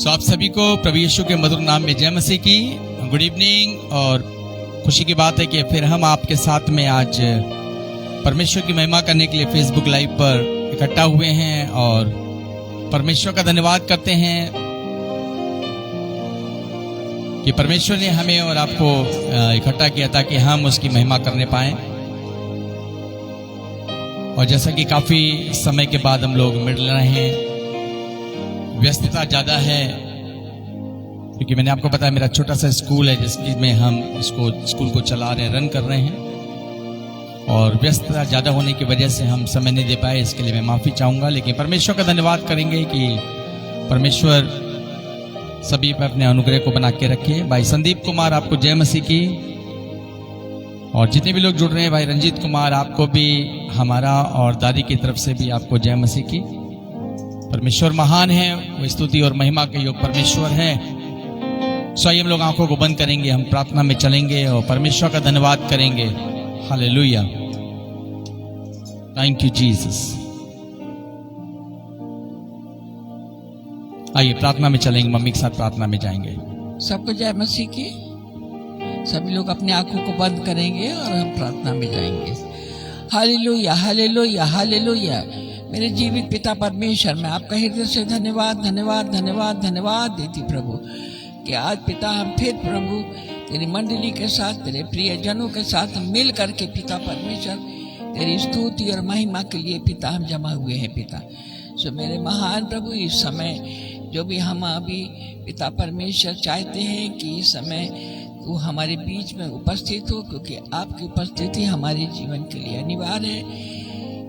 आप सभी को प्रभु यीशु के मधुर नाम में जय मसीह की गुड इवनिंग। और खुशी की बात है कि फिर हम आपके साथ में आज परमेश्वर की महिमा करने के लिए फेसबुक लाइव पर इकट्ठा हुए हैं और परमेश्वर का धन्यवाद करते हैं कि परमेश्वर ने हमें और आपको इकट्ठा किया ताकि हम उसकी महिमा करने पाएं। और जैसा कि काफी समय के बाद हम लोग मिल रहे हैं, व्यस्तता ज्यादा है क्योंकि मैंने आपको बताया मेरा छोटा सा स्कूल है जिसमें हम इसको स्कूल को चला रहे हैं, रन कर रहे हैं, और व्यस्तता ज्यादा होने की वजह से हम समय नहीं दे पाए। इसके लिए मैं माफी चाहूंगा, लेकिन परमेश्वर का धन्यवाद करेंगे कि परमेश्वर सभी पर अपने अनुग्रह को बना के रखे। भाई संदीप कुमार, आपको जय मसीह की। और जितने भी लोग जुड़ रहे हैं, भाई रंजीत कुमार, आपको भी हमारा और दादी की तरफ से भी आपको जय मसीह की। परमेश्वर महान है, वो स्तुति और महिमा के योग परमेश्वर है। सो हम लोग आंखों को बंद करेंगे, हम प्रार्थना में चलेंगे और परमेश्वर का धन्यवाद करेंगे। Hallelujah, thank you Jesus. आइए प्रार्थना में चलेंगे, मम्मी के साथ प्रार्थना में जाएंगे। सबको जय मसीह की। सभी लोग अपनी आंखों को बंद करेंगे और हम प्रार्थना में जाएंगे। Hallelujah hallelujah hallelujah. मेरे जीवित पिता परमेश्वर, मैं आपका हृदय से धन्यवाद धन्यवाद धन्यवाद धन्यवाद देती प्रभु कि आज पिता हम फिर प्रभु तेरी मंडली के साथ, तेरे प्रिय जनों के साथ मिल करके पिता परमेश्वर तेरी स्तुति और महिमा के लिए पिता हम जमा हुए हैं पिता। सो मेरे महान प्रभु, इस समय जो भी हम अभी पिता परमेश्वर चाहते हैं कि इस समय तू हमारे बीच में उपस्थित हो, क्योंकि आपकी उपस्थिति हमारे जीवन के लिए अनिवार्य है।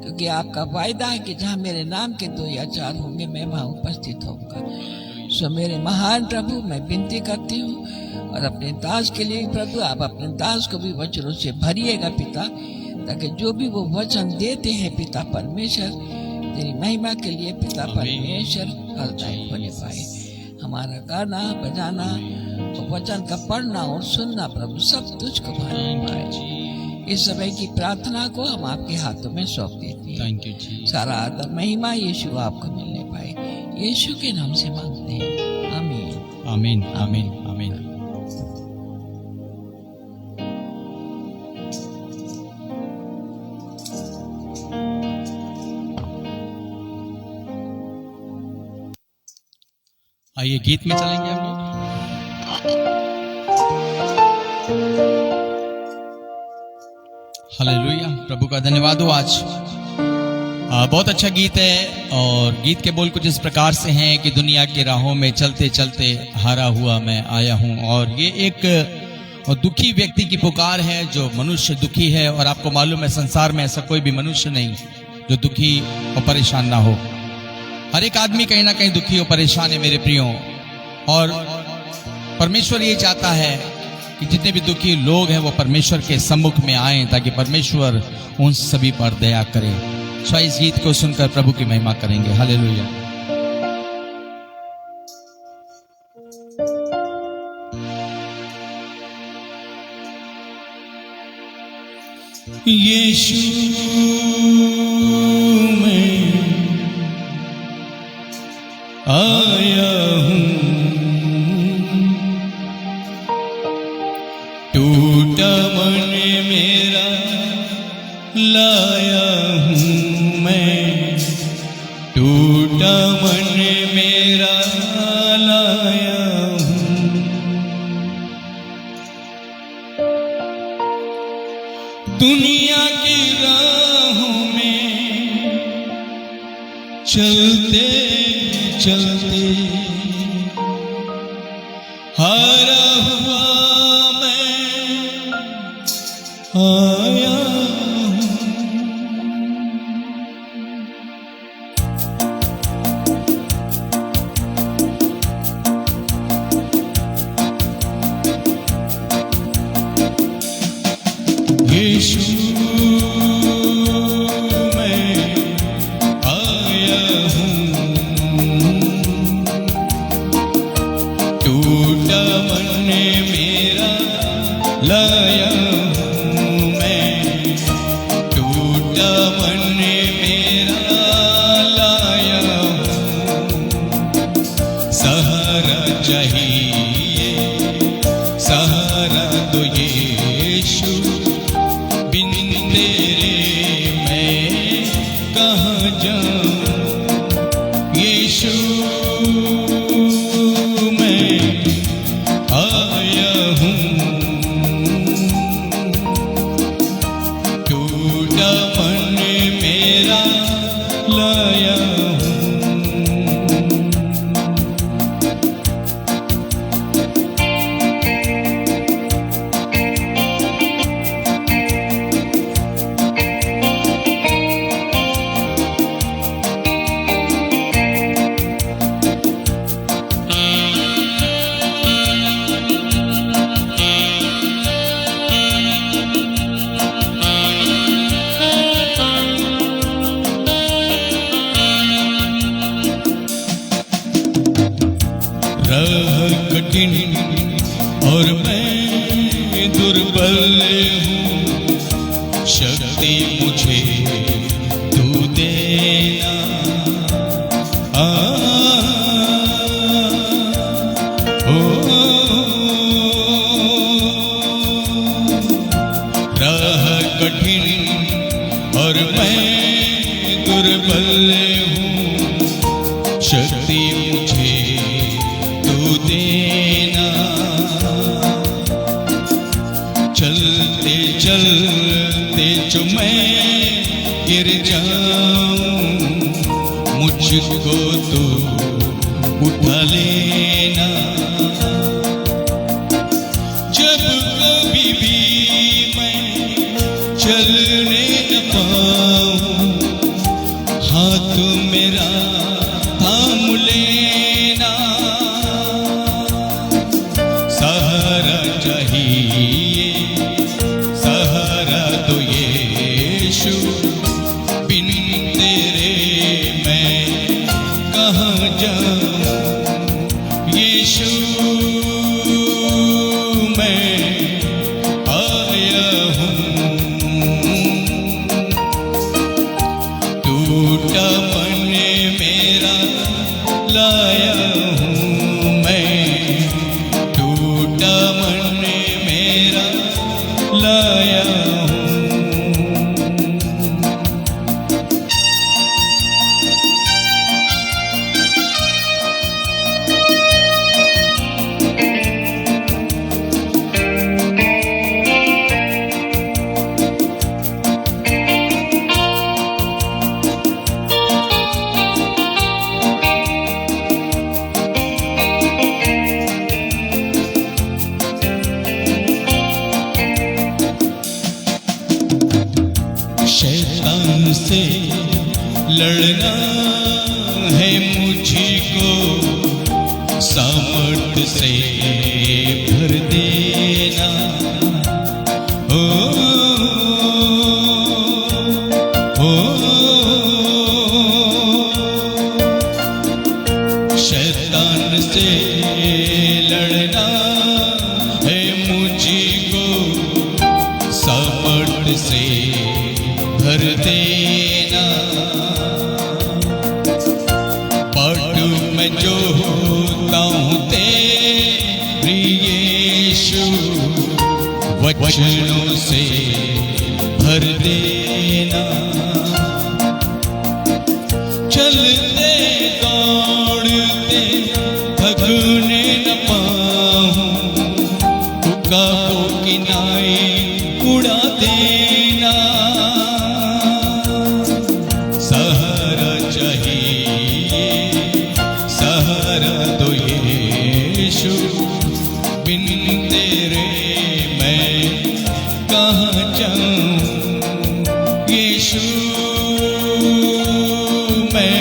क्योंकि आपका वायदा है कि जहाँ मेरे नाम के 2 या 4 होंगे मैं वहाँ उपस्थित होऊंगा। सो मेरे महान प्रभु, मैं विनती करती हूँ और अपने दास के लिए प्रभु आप अपने दास को भी वचनों से भरिएगा पिता, ताकि जो भी वो वचन देते हैं पिता परमेश्वर तेरी महिमा के लिए पिता परमेश्वर फलदायक होने पाए। हमारा गाना बजाना और वचन का पढ़ना और सुनना प्रभु सब तुझको भाने पाए। इस समय की प्रार्थना को हम आपके हाथों में सौंप देते हैं। थैंक यू जी। सारा आदर महिमा यीशु आपको मिलने पाए, यीशु के नाम से मांगते हैं, आमीन आमीन आमीन आमीन। आइए गीत में चलेंगे हम लोग। हालेलुया, प्रभु का धन्यवाद हो। आज बहुत अच्छा गीत है और गीत के बोल कुछ इस प्रकार से हैं कि दुनिया की राहों में चलते चलते हारा हुआ मैं आया हूं। और ये एक दुखी व्यक्ति की पुकार है, जो मनुष्य दुखी है। और आपको मालूम है संसार में ऐसा कोई भी मनुष्य नहीं जो दुखी और परेशान ना हो। हर एक आदमी कहीं ना कहीं दुखी और परेशान है मेरे प्रियो। और परमेश्वर ये चाहता है कि जितने भी दुखी लोग हैं वो परमेश्वर के सम्मुख में आएं, ताकि परमेश्वर उन सभी पर दया करे। सो इस गीत को सुनकर प्रभु की महिमा करेंगे। हालेलुया। यीशु मैं आया हूँ, टूटा मन मेरा लाया हूँ मैं, टूटा मन मेरा लाया हूँ। दुनिया की राहों में चलते चलते हारा हुआ मैं आया हूँ। यीशु लाया हूँ मैं, टूटा मन मेरा लाया हूँ, सहारा मैं दुर्बल हूँ, शक्ति मुझे तू देना। राह कठिन और मैं दुर्बल हूँ, शक्ति मुझे तू देना। चलते चलते जो मैं गिर जाऊं, मुझको तू उठा लेना। जब कभी भी मैं चलने न पाऊं, हाथ मेरा थाम लेना। सहारा चाहिए, सहारा तो यीशु, बिन तेरे मैं कहाँ जाऊं। यीशु मैं आया हूँ, टूटा मन मेरा लाया हूँ मैं, टूटा मन मेरा लाया हूँ। शैतान से लड़ना है मुझको, सामर्थ से भर देना। ओ शैतान से लड़ना है मुझको, सामर्थ से भर देना। बाटू में जो होता हूँ तेरी यीशु, वचनों से भर देना। चलते दौड़ते थकने न पाऊँ, रुकावों की नाई उड़ा देना। सहारा चाहिए, सहारा दो यीशु, बिन तेरे मैं कहाँ जाऊं। यीशु मैं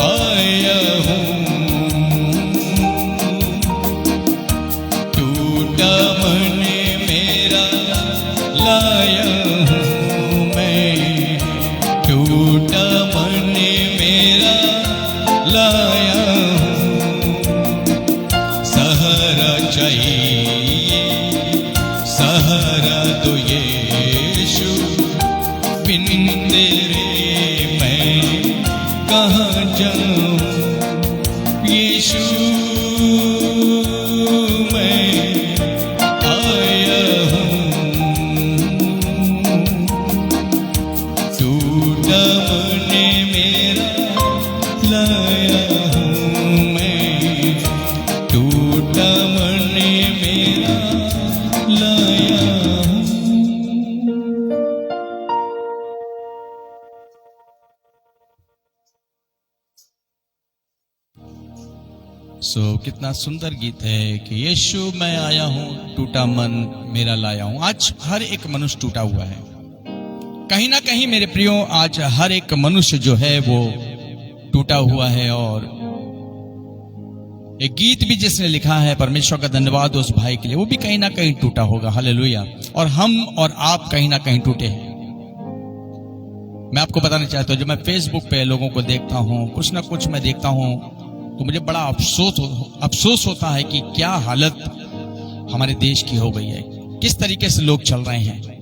आया हूँ, टूटा मन मेरा लाया हूँ मैं, टूटा मन मेरा लाया हूँ। सहारा चाहिए, सहारा तो यीशु, बिन तेरे मैं कहाँ जाऊं। यीशु मैं आया हूँ, टूटा मन मेरा लाया हूँ मैं, टूटा मन मेरा लाया हूँ। कितना सुंदर गीत है कि यीशु मैं आया हूँ, टूटा मन मेरा लाया हूँ। आज हर एक मनुष्य टूटा हुआ है, कहीं ना कहीं मेरे प्रियो, आज हर एक मनुष्य जो है वो टूटा हुआ है। और एक गीत भी जिसने लिखा है, परमेश्वर का धन्यवाद उस भाई के लिए, वो भी कहीं ना कहीं टूटा होगा। हालेलुया। और हम और आप कहीं ना कहीं टूटे हैं। मैं आपको बताना चाहता हूँ, जब मैं फेसबुक पे लोगों को देखता हूँ, कुछ ना कुछ मैं देखता हूँ, तो मुझे बड़ा अफसोस होता है कि क्या हालत हमारे देश की हो गई है, किस तरीके से लोग चल रहे हैं।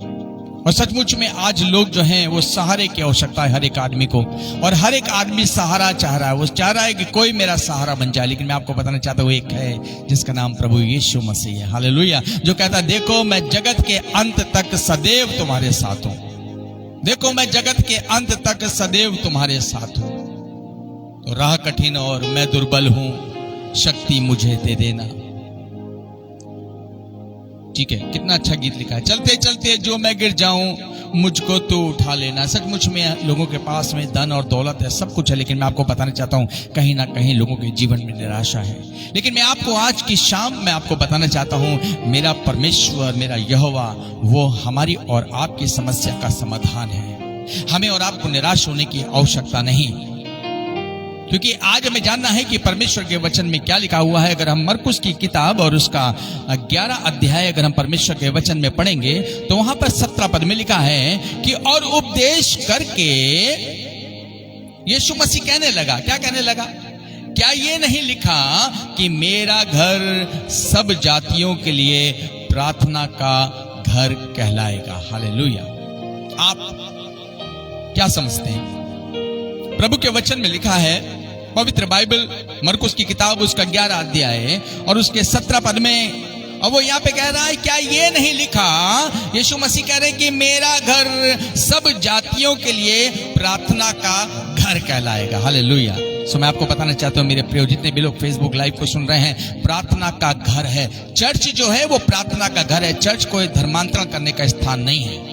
और सचमुच में आज लोग जो हैं वो सहारे की आवश्यकता है हर एक आदमी को, और हर एक आदमी सहारा चाह रहा है। वो चाह रहा है कि कोई मेरा सहारा बन जाए। लेकिन मैं आपको बताना चाहता हूँ, एक है जिसका नाम प्रभु यीशु मसीह है, हालेलुया, जो कहता है देखो मैं जगत के अंत तक सदैव तुम्हारे साथ हूं। देखो मैं जगत के अंत तक सदैव तुम्हारे साथ हूं। तो राह कठिन और मैं दुर्बल हूं, शक्ति मुझे दे देना। ठीक है, कितना अच्छा गीत लिखा है। चलते चलते जो मैं गिर जाऊं मुझको तो उठा लेना। सचमुच में लोगों के पास में धन और दौलत है, सब कुछ है, लेकिन मैं आपको बताना चाहता हूं कहीं ना कहीं लोगों के जीवन में निराशा है। लेकिन मैं आपको आज की शाम में आपको बताना चाहता हूं, मेरा परमेश्वर, मेरा यहोवा, वो हमारी और आपकी समस्या का समाधान है। हमें और आपको निराश होने की आवश्यकता नहीं, क्योंकि आज हमें जानना है कि परमेश्वर के वचन में क्या लिखा हुआ है। अगर हम मरकुस की किताब और उसका 11 अध्याय अगर हम परमेश्वर के वचन में पढ़ेंगे तो वहां पर 17 पद में लिखा है कि और उपदेश करके यीशु मसीह कहने लगा। क्या कहने लगा? क्या ये नहीं लिखा कि मेरा घर सब जातियों के लिए प्रार्थना का घर कहलाएगा? हालेलुया। आप क्या समझते हैं? प्रभु के वचन में लिखा है, पवित्र बाइबल मरकुस की किताब उसका 11 अध्याय और उसके 17 पद में, और वो यहाँ पे कह रहा है क्या ये नहीं लिखा, यीशु मसीह कह रहे हैं कि मेरा घर सब जातियों के लिए प्रार्थना का घर कहलाएगा। हालेलुया। सो मैं आपको बताना चाहता हूँ मेरे प्रिय, जितने भी लोग फेसबुक लाइव को सुन रहे हैं, प्रार्थना का घर है। चर्च जो है वो प्रार्थना का घर है। चर्च कोई धर्मांतरण करने का स्थान नहीं है।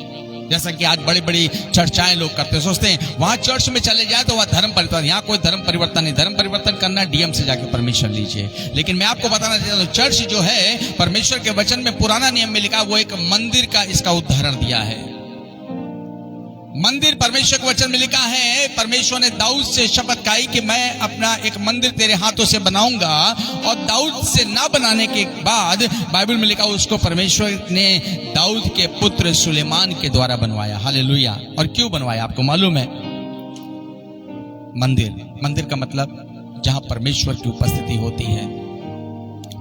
जैसा कि आज बड़ी बड़ी चर्चाएं लोग करते हैं, सोचते हैं वहां चर्च में चले जाए तो वह धर्म परिवर्तन। यहाँ कोई धर्म परिवर्तन नहीं। धर्म परिवर्तन करना डीएम से जाके परमिशन लीजिए। लेकिन मैं आपको बताना चाहता हूँ, चर्च जो है परमेश्वर के वचन में पुराना नियम में लिखा, वो एक मंदिर का इसका उदाहरण दिया है। मंदिर परमेश्वर के वचन में लिखा है, परमेश्वर ने दाऊद से शपथ खाई कि मैं अपना एक मंदिर तेरे हाथों से बनाऊंगा, और दाऊद से ना बनाने के बाद बाइबल में लिखा उसको परमेश्वर ने दाऊद के पुत्र सुलेमान के द्वारा बनवाया। हालेलुया। और क्यों बनवाया आपको मालूम है? मंदिर का मतलब जहां परमेश्वर की उपस्थिति होती है।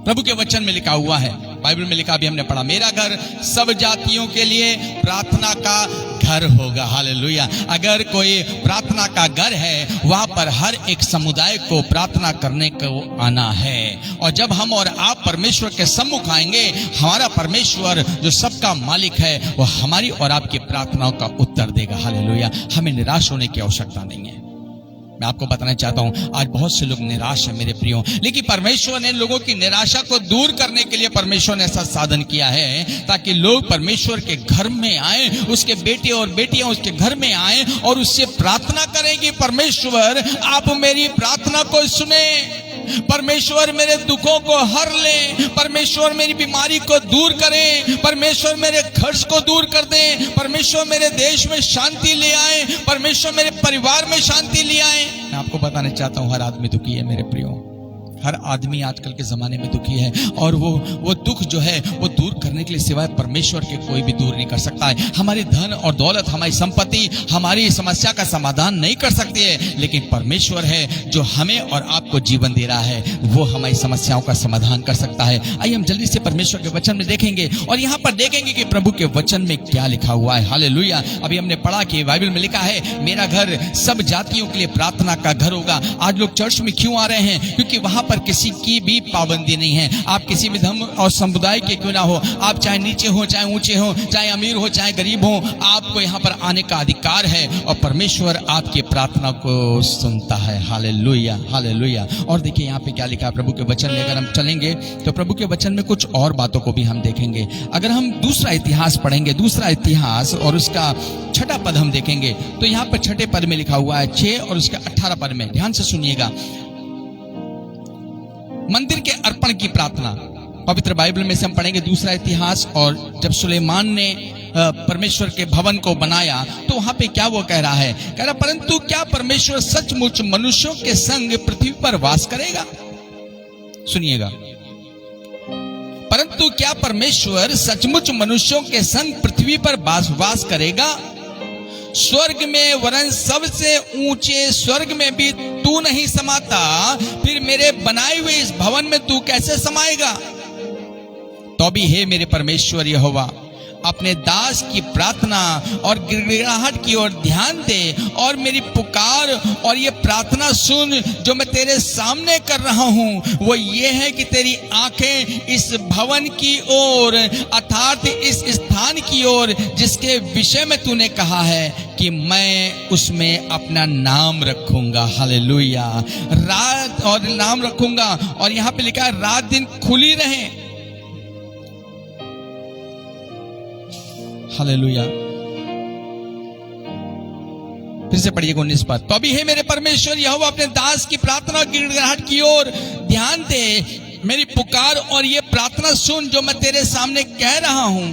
प्रभु के वचन में लिखा हुआ है, बाइबल में लिखा, अभी हमने पढ़ा, मेरा घर सब जातियों के लिए प्रार्थना का घर होगा। हालेलुया। अगर कोई प्रार्थना का घर है, वहां पर हर एक समुदाय को प्रार्थना करने को आना है। और जब हम और आप परमेश्वर के सम्मुख आएंगे, हमारा परमेश्वर जो सबका मालिक है, वो हमारी और आपकी प्रार्थनाओं का उत्तर देगा। हालेलुया। हमें निराश होने की आवश्यकता नहीं है। मैं आपको बताना चाहता हूं, आज बहुत से लोग निराश हैं मेरे प्रियो, लेकिन परमेश्वर ने लोगों की निराशा को दूर करने के लिए परमेश्वर ने ऐसा साधन किया है ताकि लोग परमेश्वर के घर में आए, उसके बेटे और बेटियां उसके घर में आए और उससे प्रार्थना करें कि परमेश्वर आप मेरी प्रार्थना को सुने, परमेश्वर मेरे दुखों को हर ले, परमेश्वर मेरी बीमारी को दूर करे, परमेश्वर मेरे खर्च को दूर कर दे, परमेश्वर मेरे देश में शांति ले आए, परमेश्वर मेरे परिवार में शांति ले आए। मैं आपको बताना चाहता हूं, हर आदमी दुखी है मेरे प्रियो। हर आदमी आजकल के जमाने में दुखी है, और वो दुख जो है वो दूर करने के लिए सिवाय परमेश्वर के कोई भी दूर नहीं कर सकता है। हमारी धन और दौलत, हमारी संपत्ति हमारी समस्या का समाधान नहीं कर सकती है, लेकिन परमेश्वर है जो हमें और आपको जीवन दे रहा है, वो हमारी समस्याओं का समाधान कर सकता है। आइए हम जल्दी से परमेश्वर के वचन में देखेंगे और यहाँ पर देखेंगे कि प्रभु के वचन में क्या लिखा हुआ है। हालेलुया। अभी हमने पढ़ा कि बाइबल में लिखा है मेरा घर सब जातियों के लिए प्रार्थना का घर होगा। आज लोग चर्च में क्यों आ रहे हैं? क्योंकि वहां पर किसी की भी पाबंदी नहीं है। आप किसी भी धर्म और समुदाय के क्यों ना हो, आप चाहे नीचे हो, चाहे ऊंचे हो, चाहे अमीर हो, चाहे गरीब हो, आपको यहाँ पर आने का अधिकार है और परमेश्वर आपकी प्रार्थना को सुनता है। Hallelujah, hallelujah. और देखिए यहाँ पे क्या लिखा है प्रभु के वचन में। अगर हम चलेंगे तो प्रभु के वचन में कुछ और बातों को भी हम देखेंगे। अगर हम दूसरा इतिहास पढ़ेंगे, दूसरा इतिहास और उसका 6 पद हम देखेंगे तो यहाँ पर 6 पद में लिखा हुआ है, 6 और उसके 18 पद में, ध्यान से सुनिएगा, मंदिर के अर्पण की प्रार्थना। पवित्र बाइबल में से हम पढ़ेंगे दूसरा इतिहास। और जब सुलेमान ने परमेश्वर के भवन को बनाया तो वहां पे क्या वो कह रहा है, कह रहा परंतु क्या परमेश्वर सचमुच मनुष्यों के संग पृथ्वी पर वास करेगा? सुनिएगा, परंतु क्या परमेश्वर सचमुच मनुष्यों के संग पृथ्वी पर वास करेगा? स्वर्ग में वरन सबसे ऊंचे स्वर्ग में भी तू नहीं समाता, फिर मेरे बनाए हुए इस भवन में तू कैसे समाएगा? तो भी हे मेरे परमेश्वर यहोवा, अपने दास की प्रार्थना और गिड़गिड़ाहट की ओर ध्यान दे और मेरी पुकार और ये प्रार्थना सुन जो मैं तेरे सामने कर रहा हूँ। वो ये है कि तेरी आंखें इस भवन की ओर अर्थात इस स्थान की ओर जिसके विषय में तूने कहा है कि मैं उसमें अपना नाम रखूंगा। हालेलुया। रात और नाम रखूंगा, और यहाँ पे लिखा है रात दिन खुली रहे। हालेलुया। फिर से पढ़िएगा 19 पद। तो अभी है मेरे परमेश्वर यहोवा, अपने दास की प्रार्थना गिड़गिड़ाहट की ओर ध्यान दे, मेरी पुकार और ये प्रार्थना सुन जो मैं तेरे सामने कह रहा हूं।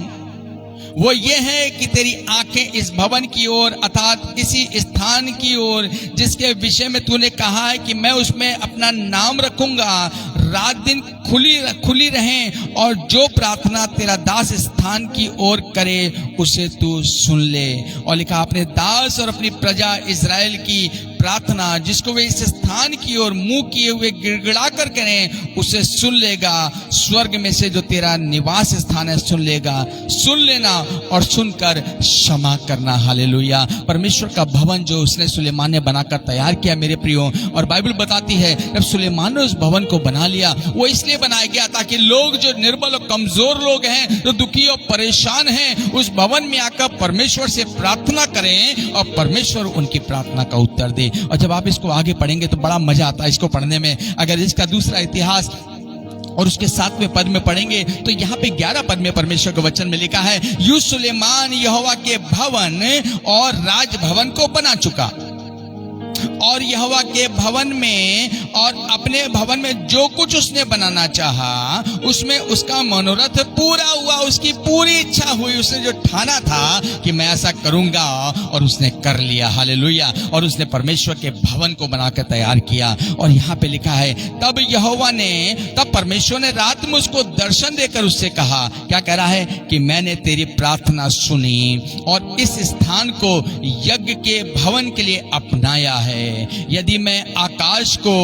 वो ये है कि तेरी आंखें इस भवन की ओर अर्थात इसी स्थान की ओर जिसके विषय में तूने कहा है कि मैं उसमें अपना नाम रखूंगा, रात दिन खुली रहें, और जो प्रार्थना तेरा दास स्थान की ओर करे उसे तू सुन ले। और लिखा अपने दास और अपनी प्रजा इज़राइल की प्रार्थना जिसको वे इस स्थान की ओर मुंह किए हुए गिड़गिड़ा कर करें उसे सुन लेगा। स्वर्ग में से जो तेरा निवास स्थान है सुन लेगा। सुन लेना और सुनकर क्षमा करना। हालेलुया। परमेश्वर का भवन जो उसने सुलेमान ने बनाकर तैयार किया मेरे प्रियो, और बाइबल बताती है जब सुलेमान ने उस भवन को बना लिया वो इसलिए बनाया गया ताकि लोग जो निर्बल और कमजोर लोग हैं, जो दुखी और परेशान हैं, उस भवन में आकर परमेश्वर से प्रार्थना करें और परमेश्वर उनकी प्रार्थना का उत्तर दे। और जब आप इसको आगे पढ़ेंगे तो बड़ा मजा आता है इसको पढ़ने में। अगर इसका दूसरा इतिहास और उसके 7वें पद में पढ़ेंगे तो यहाँ पे 11 पद में परमेश्वर के वचन में लिखा है, यूं सुलेमान यहोवा के भवन और राजभवन को बना चुका, और यहोवा के भवन में और अपने भवन में जो कुछ उसने बनाना चाहा उसमें उसका मनोरथ पूरा हुआ। उसकी पूरी इच्छा हुई। उसने जो ठाना था कि मैं ऐसा करूंगा और उसने कर लिया। हालेलुया। और उसने परमेश्वर के भवन को बनाकर तैयार किया। और यहाँ पे लिखा है तब परमेश्वर ने रात में उसको दर्शन देकर उससे कहा, क्या कह रहा है कि मैंने तेरी प्रार्थना सुनी और इस स्थान को यज्ञ के भवन के लिए अपनाया है। यदि मैं आकाश को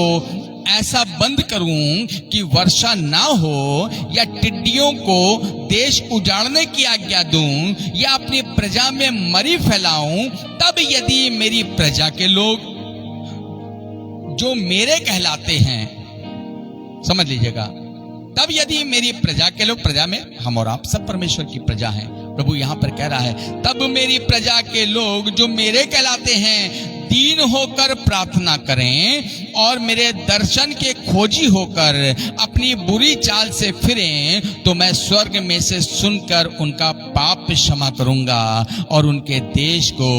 ऐसा बंद करूं कि वर्षा ना हो, या टिड्डियों को देश उजाड़ने की आज्ञा दूं, या अपनी प्रजा में मरी फैलाऊं, तब यदि मेरी प्रजा के लोग जो मेरे कहलाते हैं, समझ लीजिएगा, तब यदि मेरी प्रजा के लोग, प्रजा में हम और आप सब परमेश्वर की प्रजा हैं। प्रभु यहां पर कह रहा है तब मेरी प्रजा के लोग जो मेरे कहलाते हैं दीन होकर प्रार्थना करें और मेरे दर्शन के खोजी होकर अपनी बुरी चाल से फिरें, तो मैं स्वर्ग में से सुनकर उनका पाप क्षमा करूंगा और उनके देश को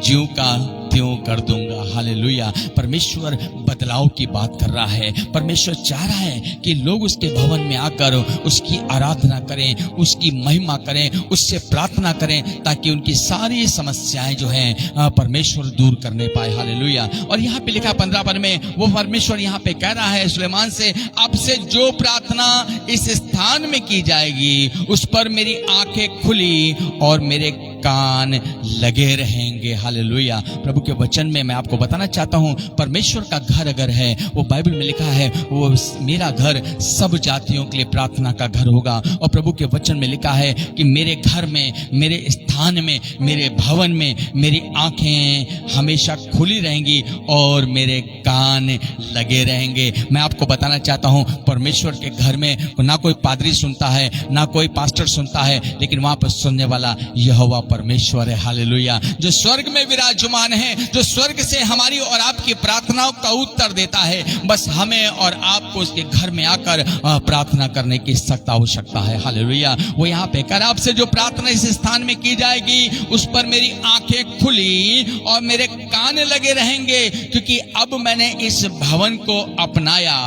ज्यों का त्यों कर दूंगा। हालेलुया। परमेश्वर बदलाव की बात कर रहा है। परमेश्वर चाह रहा है कि लोग उसके भवन में आकर उसकी आराधना करें, उसकी महिमा करें, उससे प्रार्थना करें, ताकि उनकी सारी समस्याएं जो हैं परमेश्वर दूर करने पाए। हालेलुया। और यहाँ पे लिखा 15 पद में वो परमेश्वर यहाँ पे कह रहा है सुलेमान से, अब से जो प्रार्थना इस स्थान में की जाएगी उस पर मेरी आंखें खुली और मेरे कान लगे रहेंगे। हालेलुया। प्रभु के वचन में मैं आपको बताना चाहता हूं, परमेश्वर का घर अगर है, वो बाइबल में लिखा है वो मेरा घर सब जातियों के लिए प्रार्थना का घर होगा। और प्रभु के वचन में लिखा है कि मेरे घर में, मेरे स्थान में, मेरे भवन में मेरी आंखें हमेशा खुली रहेंगी और मेरे कान लगे रहेंगे। मैं आपको बताना चाहता हूं, परमेश्वर के घर में ना कोई पादरी सुनता है, ना कोई पास्टर सुनता है, लेकिन वहां पर सुनने वाला यहोवा परमेश्वर है। हालेलुया। जो स्वर्ग में विराजमान है, जो स्वर्ग से हमारी और आपकी प्रार्थनाओं का उत्तर देता है। बस हमें और आपको उसके घर में आकर प्रार्थना करने की सख्त आवश्यकता है। हालेलुया। वो यहाँ पे कर, आपसे जो प्रार्थना इस स्थान में की जाएगी उस पर मेरी आंखें खुली और मेरे कान लगे रहेंगे, क्योंकि अब मैंने इस भवन को अपनाया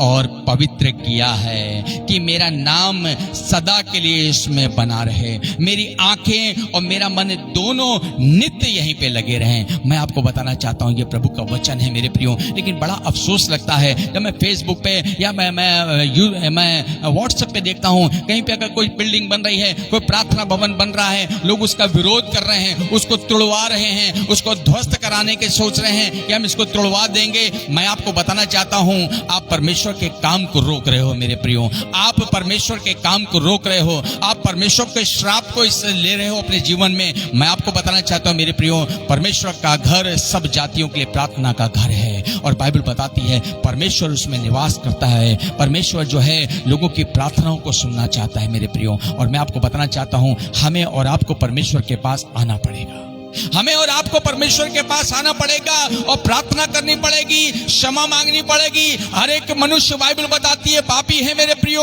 और पवित्र किया है कि मेरा नाम सदा के लिए इसमें बना रहे। मेरी आंखें और मेरा मन दोनों नित्य यहीं पे लगे रहें। मैं आपको बताना चाहता हूँ ये प्रभु का वचन है मेरे प्रियो। लेकिन बड़ा अफसोस लगता है जब मैं फेसबुक पे या मैं व्हाट्सएप पे देखता हूँ, कहीं पे अगर कोई बिल्डिंग बन रही है, कोई प्रार्थना भवन बन रहा है, लोग उसका विरोध कर रहे हैं, उसको तोड़वा रहे हैं, उसको ध्वस्त कराने के सोच रहे हैं कि हम इसको तोड़वा देंगे। मैं आपको बताना चाहता हूँ आप परमेश्वर के काम को रोक रहे हो मेरे प्रियो। आप परमेश्वर के काम को रोक रहे हो, आप परमेश्वर के श्राप को इससे ले रहे हो अपने जीवन में। मैं आपको बताना चाहता हूँ मेरे प्रियो, परमेश्वर का घर सब जातियों के लिए प्रार्थना का घर है और बाइबल बताती है परमेश्वर उसमें निवास करता है। परमेश्वर जो है लोगों की प्रार्थनाओं को सुनना चाहता है मेरे प्रियो। और मैं आपको बताना चाहता हूँ हमें और आपको परमेश्वर के पास आना पड़ेगा। हमें और आपको परमेश्वर के पास आना पड़ेगा और प्रार्थना करनी पड़ेगी, क्षमा मांगनी पड़ेगी। हर एक मनुष्य, बाइबल बताती है, पापी है मेरे प्रियो।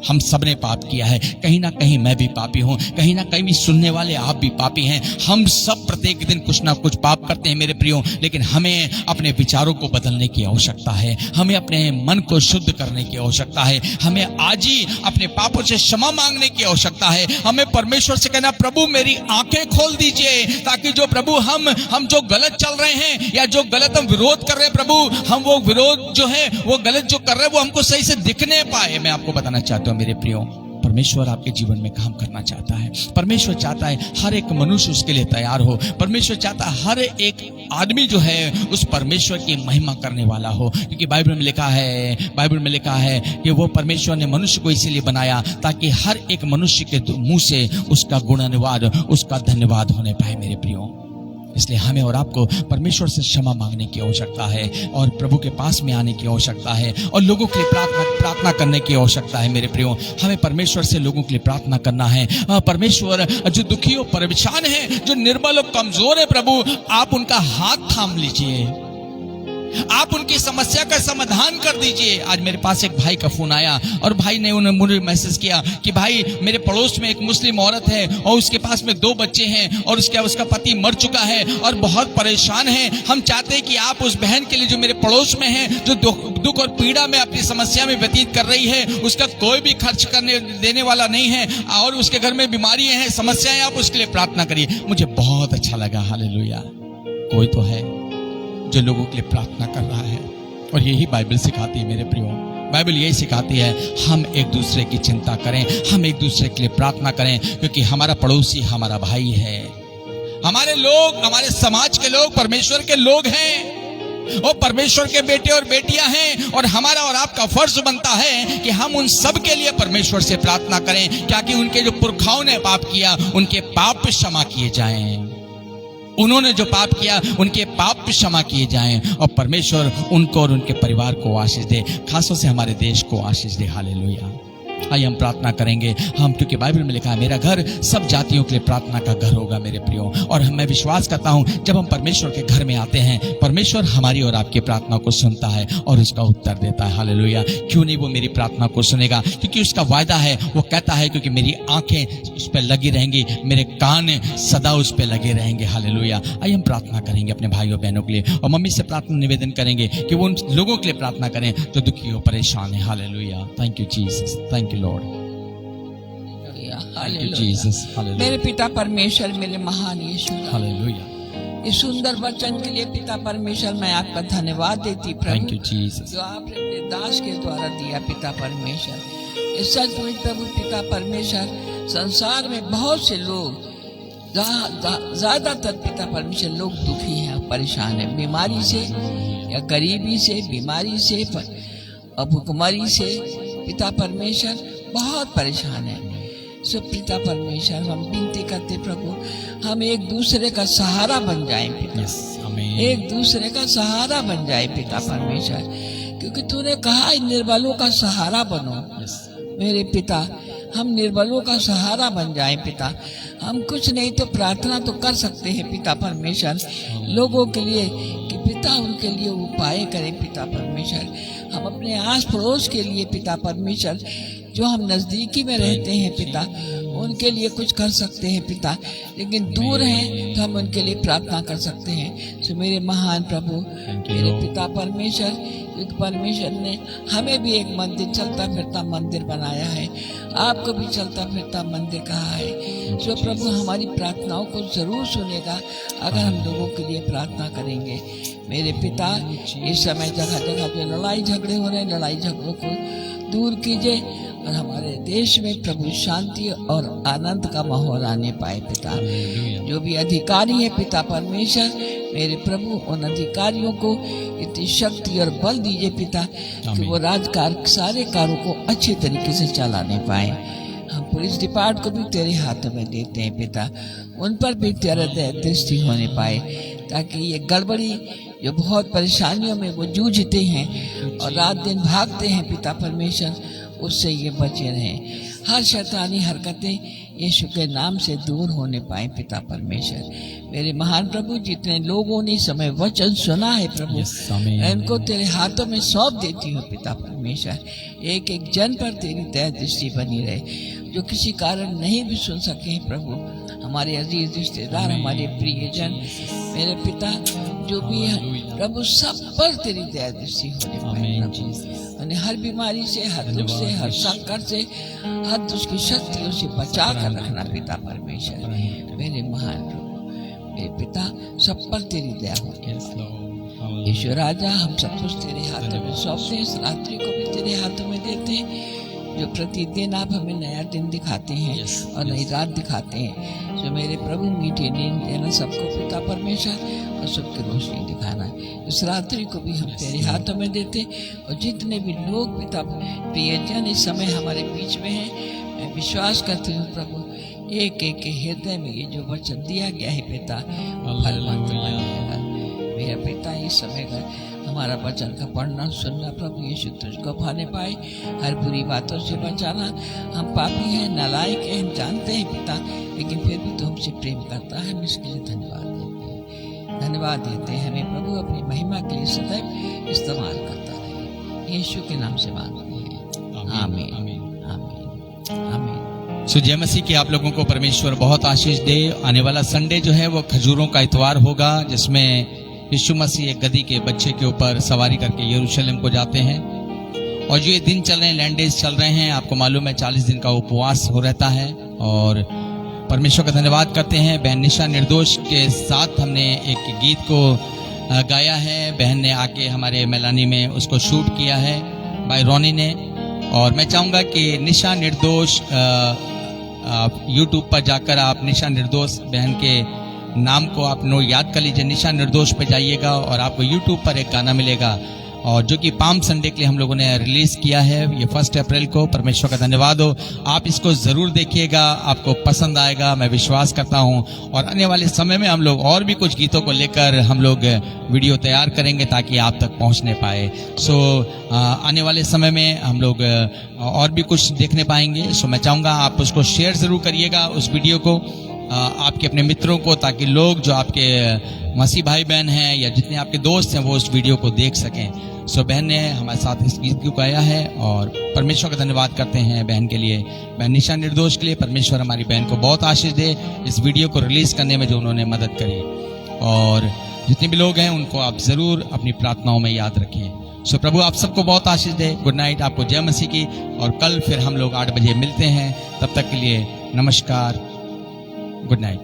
हम सब ने पाप किया है, कहीं ना कहीं मैं भी पापी हूँ, कहीं ना कहीं सुनने वाले आप भी पापी हैं। हम सब प्रत्येक दिन कुछ ना कुछ पाप करते हैं मेरे प्रियो। लेकिन हमें अपने विचारों को बदलने की आवश्यकता है, हमें अपने मन को शुद्ध करने की आवश्यकता है, हमें आज ही अपने पापों से क्षमा मांगने की आवश्यकता है। हमें परमेश्वर से कहना, प्रभु मेरी आंखें खोल दीजिए, ताकि जो प्रभु हम जो गलत चल रहे हैं या जो गलत हम विरोध कर रहे हैं प्रभु, हम वो विरोध जो है वो गलत जो कर रहे हैं वो हमको सही से दिखने पाए। मैं आपको बताना चाहता हूँ मेरे प्रियो, परमेश्वर आपके जीवन में काम करना चाहता है। परमेश्वर चाहता है हर एक मनुष्य उसके लिए तैयार हो। परमेश्वर चाहता है हर एक आदमी जो है उस परमेश्वर की महिमा करने वाला हो। क्योंकि बाइबल में लिखा है कि वो परमेश्वर ने मनुष्य को इसीलिए बनाया ताकि हर एक मनुष्य के मुंह से उसका गुणानुवाद, उसका धन्यवाद होने पाए मेरे प्रियो। इसलिए हमें और आपको परमेश्वर से क्षमा मांगने की आवश्यकता है और प्रभु के पास में आने की आवश्यकता है और लोगों के लिए प्रार्थना करने की आवश्यकता है मेरे प्रियो। हमें परमेश्वर से लोगों के लिए प्रार्थना करना है। परमेश्वर जो दुखी और परेशान है, जो निर्बल और कमजोर है, प्रभु आप उनका हाथ थाम लीजिए, आप उनकी समस्या का समाधान कर दीजिए। आज मेरे पास एक भाई का फोन आया और भाई ने उन्हें मुझे मैसेज किया कि भाई मेरे पड़ोस में एक मुस्लिम औरत है और उसके पास में 2 बच्चे हैं और उसका पति मर चुका है और बहुत परेशान है। हम चाहते हैं कि आप उस बहन के लिए जो मेरे पड़ोस में है, जो दुख और पीड़ा में अपनी समस्या में व्यतीत कर रही है, उसका कोई भी खर्च करने देने वाला नहीं है और उसके घर में बीमारियां हैं, समस्याएं, आप उसके लिए प्रार्थना करिए। मुझे बहुत अच्छा लगा। हालेलुया, कोई तो है जो लोगों के लिए प्रार्थना कर रहा है। और यही बाइबल सिखाती है मेरे प्रियो। बाइबल यही सिखाती है हम एक दूसरे की चिंता करें, हम एक दूसरे के लिए प्रार्थना करें, क्योंकि हमारा पड़ोसी हमारा भाई है। हमारे लोग, हमारे समाज के लोग परमेश्वर के लोग हैं और परमेश्वर के बेटे और बेटियां हैं। और हमारा और आपका फर्ज बनता है कि हम उन सब के लिए परमेश्वर से प्रार्थना करें, ताकि उनके जो पुरखाओं ने पाप किया उनके पाप क्षमा किए जाएं, उन्होंने जो पाप किया उनके पाप क्षमा किए जाएं और परमेश्वर उनको और उनके परिवार को आशीष दे, खासतौर से हमारे देश को आशीष दे। हालेलुया। आइए हम प्रार्थना करेंगे। हम, क्योंकि बाइबल में लिखा है मेरा घर सब जातियों के लिए प्रार्थना का घर होगा मेरे प्रियो। और मैं विश्वास करता हूं जब हम परमेश्वर के घर में आते हैं, परमेश्वर हमारी और आपकी प्रार्थना को सुनता है और उसका उत्तर देता है। हालेलुया। क्यों नहीं वो मेरी प्रार्थना को सुनेगा? क्योंकि उसका वायदा है, वो कहता है क्योंकि मेरी आंखें उस पर लगी रहेंगी, मेरे कान सदा उस पर लगे रहेंगे। हालेलुया। आइए हम प्रार्थना करेंगे अपने भाइयों बहनों के लिए और मम्मी से प्रार्थना निवेदन करेंगे कि वो उन लोगों के लिए प्रार्थना करें जो दुखी और परेशान है। Hallelujah. Thank you Jesus, thank you Lord, thank you Jesus. मेरे पिता परमेश्वर, मेरे महान यीशु, हालेलुया, इस सुंदर वचन के लिए पिता परमेश्वर मैं आपका धन्यवाद देती प्रभु, थैंक यू जीसस, जो आपने अपने दास के द्वारा दिया पिता परमेश्वर। इस सचमुच प्रभु पिता परमेश्वर, संसार में बहुत से लोग, ज्यादातर पिता परमेश्वर लोग दुखी हैं, परेशान हैं, बीमारी से या गरीबी से, बीमारी से, भुखमरी से पिता परमेश्वर बहुत परेशान है। सो पिता परमेश्वर हम विनती करते प्रभु, हम एक दूसरे का सहारा बन जाएं पिता, एक दूसरे का सहारा बन जाए पिता परमेश्वर, क्योंकि तूने कहा निर्बलों का सहारा बनो। मेरे पिता, हम निर्बलों का सहारा बन जाएं पिता। हम कुछ नहीं तो प्रार्थना तो कर सकते हैं पिता परमेश्वर लोगों के लिए, कि पिता उनके लिए उपाय करें पिता परमेश्वर। हम अपने आस पड़ोस के लिए पिता परमेश्वर, जो हम नजदीकी में रहते हैं पिता, उनके लिए कुछ कर सकते हैं पिता, लेकिन दूर हैं तो हम उनके लिए प्रार्थना कर सकते हैं। तो मेरे महान प्रभु, मेरे पिता परमेश्वर, क्योंकि परमेश्वर ने हमें भी एक मंदिर, चलता फिरता मंदिर बनाया है, आपको भी चलता फिरता मंदिर कहा है। सो प्रभु हमारी प्रार्थनाओं को जरूर सुनेगा अगर हम लोगों के लिए प्रार्थना करेंगे। मेरे पिता, इस समय जगह जगह जो लड़ाई झगड़े हो रहे हैं, लड़ाई झगड़ों को दूर कीजिए और हमारे देश में प्रभु शांति और आनंद का माहौल आने पाए। पिता, जो भी अधिकारी है पिता परमेश्वर, मेरे प्रभु उन अधिकारियों को इतनी शक्ति और बल दीजिए पिता कि वो राजकार सारे कार्यों को अच्छे तरीके से चलाने पाए। हम पुलिस डिपार्टमेंट को भी तेरे हाथों में देते हैं पिता, उन पर भी तेरा दृष्टि होने पाए ताकि ये गड़बड़ी जो बहुत परेशानियों में वो जूझते हैं और रात दिन भागते हैं पिता परमेश्वर, उससे ये बचे रहें। हर शैतानी हरकतें यीशु के नाम से दूर होने पाए पिता परमेश्वर। मेरे महान प्रभु, जितने लोगों ने समय वचन सुना है प्रभु, मैं उनको तेरे हाथों में सौंप देती हूँ पिता परमेश्वर। एक एक जन पर तेरी दया दृष्टि बनी रहे। जो किसी कारण नहीं भी सुन सके प्रभु, हमारे अजीज रिश्तेदार, हमारे प्रियजन, मेरे पिता जो भी है प्रभु, सब पर तेरी दया दृष्टि होने पाए प्रभु। उन्हें हर बीमारी से, हर दुख से, हर संकट से, हर दुष्ट की शक्तियों से बचा कर रखना पिता परमेश्वर। मेरे महान प्रभु, मेरे पिता, सब पर तेरी दया हो। ईश्वर राजा, हम सब कुछ तेरे हाथों में सौंपते हैं, इस रात्रि को भी तेरे हाथों में देते हैं। जो प्रतिदिन आप हमें नया दिन दिखाते हैं और नई रात दिखाते हैं, जो मेरे प्रभु मीठी नींद देना सबको पिता परमेश्वर और सबकी रोशनी दिखाना है। इस रात्रि को भी हम तेरे हाथों में देते और जितने भी लोग पिता प्रियजन इस समय हमारे बीच में हैं, मैं विश्वास करती हूँ प्रभु, एक एक के हृदय में ये जो वचन दिया गया है पिता, फलवंत बनेगा। मेरा पिता, इस समय का हमारा वचन का पढ़ना सुनना प्रभु यीशु तुझको भाने पाए, हर बुरी बातों से बचाना। हम पापी हैं, नालायक हैं, हम जानते हैं पिता, लेकिन फिर भी तो हमसे प्रेम करता है। हम इसके लिए धन्यवाद देते हैं। हमें प्रभु अपनी महिमा के लिए सदैव इस्तेमाल करता रहे। यीशु के नाम से मांगते हैं, आमीन, आमीन, आमीन। सो जय मसीह की आप लोगों को परमेश्वर बहुत आशीष दे। आने वाला संडे जो है वो खजूरों का इतवार होगा, जिसमें यीशु मसीह एक गधी के बच्चे के ऊपर सवारी करके यरूशलेम को जाते हैं। और जो ये दिन चल रहे हैं, लैंड डेज चल रहे हैं, आपको मालूम है 40 दिन का उपवास हो रहता है। और परमेश्वर का धन्यवाद करते हैं। बहन निशा निर्दोष के साथ हमने एक गीत को गाया है। बहन ने आके हमारे मेलानी में उसको शूट किया है बाय रोनी ने। और मैं चाहूँगा कि निशा निर्दोष, आप यूट्यूब पर जाकर आप निशा निर्दोष बहन के नाम को आप याद कर लीजिए। निशा निर्दोष पे जाइएगा और आपको यूट्यूब पर एक गाना मिलेगा, और जो कि पाम संडे के लिए हम लोगों ने रिलीज किया है, ये 1 अप्रैल को। परमेश्वर का धन्यवाद हो। आप इसको जरूर देखिएगा, आपको पसंद आएगा, मैं विश्वास करता हूँ। और आने वाले समय में हम लोग और भी कुछ गीतों को लेकर हम लोग वीडियो तैयार करेंगे ताकि आप तक पहुँचने पाए। सो आने वाले समय में हम लोग और भी कुछ देखने पाएंगे। सो मैं चाहूँगा आप उसको शेयर जरूर करिएगा, उस वीडियो को आपके अपने मित्रों को, ताकि लोग जो आपके मसीह भाई बहन हैं या जितने आपके दोस्त हैं वो उस वीडियो को देख सकें। सो बहन ने हमारे साथ इस गीत को गाया है और परमेश्वर का धन्यवाद करते हैं बहन के लिए, बहन निशा निर्दोष के लिए। परमेश्वर हमारी बहन को बहुत आशीष दे इस वीडियो को रिलीज करने में जो उन्होंने मदद करी। और जितने भी लोग हैं उनको आप जरूर अपनी प्रार्थनाओं में याद रखें। सो प्रभु आप सबको बहुत आशीष दे। गुड नाइट, आपको जय मसीह की। और कल फिर हम लोग 8 बजे मिलते हैं। तब तक के लिए नमस्कार, गुड नाइट।